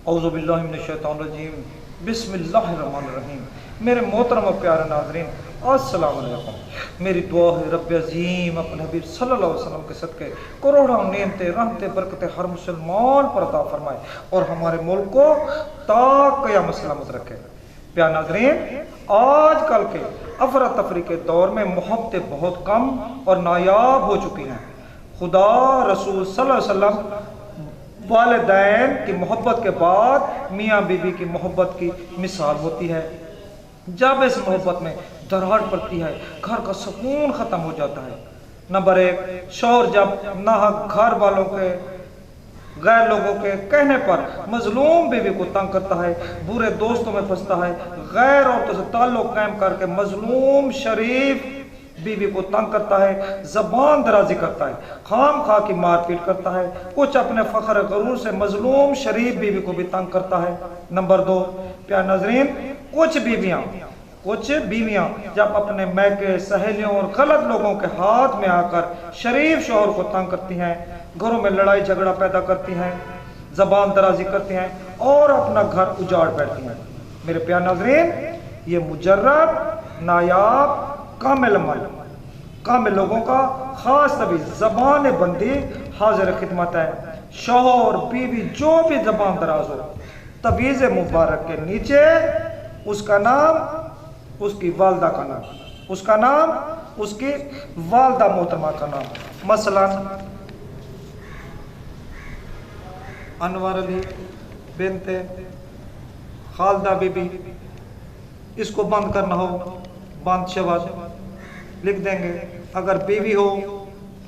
औज़ुबिल्लाहि मिनश्शैतानिर्रजीम बिस्मिल्लाहिर्रहमानिर्रहीम। मेरे मोहतरम और प्यारे नाज़रीन, अस्सलाम वालेकुम। मेरी दुआ है रब्बे अज़ीम अपने हबीब सल्लल्लाहु अलैहि वसल्लम के सदक़े करोड़ों नेमतें रहमतें बरकतें हर मुसलमान पर अता फरमाए और हमारे मुल्क को ता क़यामत सलामत रखे। प्यारे नाज़रीन, आजकल के अफरा तफरी के दौर में मोहब्बतें बहुत कम और नायाब हो चुकी हैं। खुदा रसूल सल्लल्लाहु अलैहि वसल्लम वालिदैन की मोहब्बत के बाद मियाँ बीवी की मोहब्बत की मिसाल होती है। जब इस मोहब्बत में दरार पड़ती है, घर का सुकून ख़त्म हो जाता है। नंबर एक, शौहर जब नाहक घर वालों के गैर लोगों के कहने पर मजलूम बीवी को तंग करता है, बुरे दोस्तों में फंसता है, गैर औरतों से ताल्लुक़ कायम करके मजलूम शरीफ बीवी को तंग करता है, ज़बान दराजी करता है, खाम खा की मारपीट करता है, कुछ अपने फ़ख्र गरूर से मजलूम शरीफ बीवी को भी तंग करता है। नंबर दो, प्यारे नाज़रीन, कुछ बीवियाँ जब अपने मैके सहेलियों और गलत लोगों के हाथ में आकर शरीफ शौहर को तंग करती हैं, घरों में लड़ाई झगड़ा पैदा करती हैं, ज़बान दराजी करती हैं और अपना घर उजाड़ बैठती हैं। मेरे प्यारे नाज़रीन, ये मुजर्रब नायाब कामिल लोगों का खास तवीज़ ज़बान बंदी हाजिर खिदमत है। शौहर बीवी जो भी ज़बान दराज हो, तवीज़ मुबारक के नीचे उसका नाम, उसकी वालदा का नाम, उसका नाम, उसकी वालदा मोहतरमा का नाम। मसलन अनवर अली बिनते खालदा बीबी, इसको बंद करना हो बंद शवाद लिख देंगे। अगर बीवी हो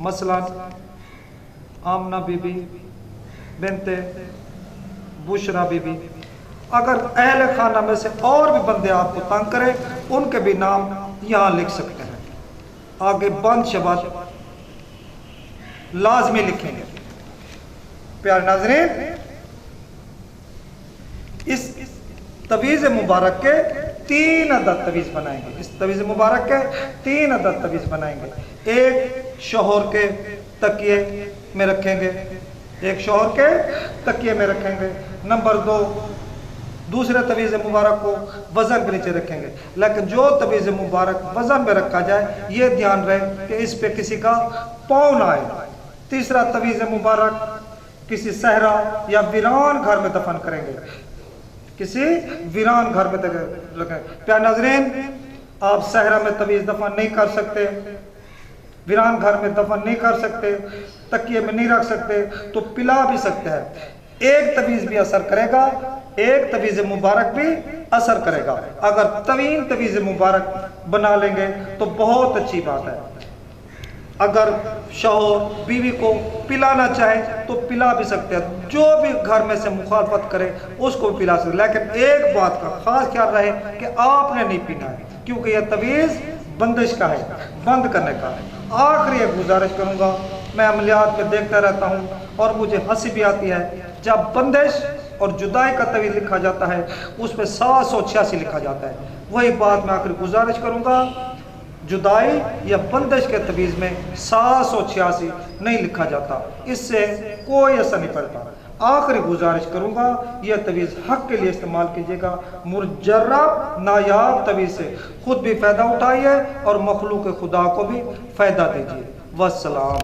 मसलन आमना बीबी बिनते बुशरा बीबी। अगर अहले खाना में से और भी बंदे आपको तंग करें, उनके भी नाम यहाँ लिख सकते हैं। आगे बंद शबाद लाजमी लिखेंगे। प्यारे नाज़रीन, इस तवीज़ मुबारक के 3 अदद तवीज़ बनाएंगे। इस तवीज़ मुबारक के 3 अदद तवीज़ बनाएंगे। एक शौहर के तकिए में रखेंगे, एक शौहर के तकिए में रखेंगे। नंबर 2, दूसरे तवीज़ मुबारक को वज़न के नीचे रखेंगे। लेकिन जो तवीज़ मुबारक वज़न में रखा जाए, ये ध्यान रहे कि इस पे किसी का पाँव ना आए। तीसरा तवीज़ मुबारक किसी सहरा या वीरान घर में दफन करेंगे, किसी वीरान घर में रखें। प्यारे नाज़रीन, आप सहरा में तवीज़ दफन नहीं कर सकते, वीरान घर में दफन नहीं कर सकते, तकिए में नहीं रख सकते, तो पिला भी सकते हैं। एक तवीज़ भी असर करेगा, एक तवीज़ मुबारक भी असर करेगा। अगर तवीन तवीज़ मुबारक बना लेंगे तो बहुत अच्छी बात है। अगर शौहर बीवी को पिलाना चाहे तो पिला भी सकते हैं, जो भी घर में से मुखालफत करे उसको भी पिला सकते। लेकिन एक बात का खास ख्याल रहे कि आपने नहीं पीना है, क्योंकि यह तवीज़ बंदिश का है, बंद करने का है। आखिरी एक गुजारिश करूँगा, मैं अमलियात में देखता रहता हूँ और मुझे हंसी भी आती है, जब बंदिश और जुदाई का तवीज़ लिखा जाता है उस पर 786 लिखा जाता है। वही बात मैं आखिरी गुजारिश करूँगा, जुदाई या बंदिश के तवीज़ में 786 नहीं लिखा जाता, इससे कोई असर नहीं पड़ता। आखिरी गुजारिश करूँगा, यह तवीज़ हक के लिए इस्तेमाल कीजिएगा। मुजर्रब नायाब तवीज़ से खुद भी फ़ायदा उठाइए और मखलूक खुदा को भी फ़ायदा दीजिए। वस्सलाम।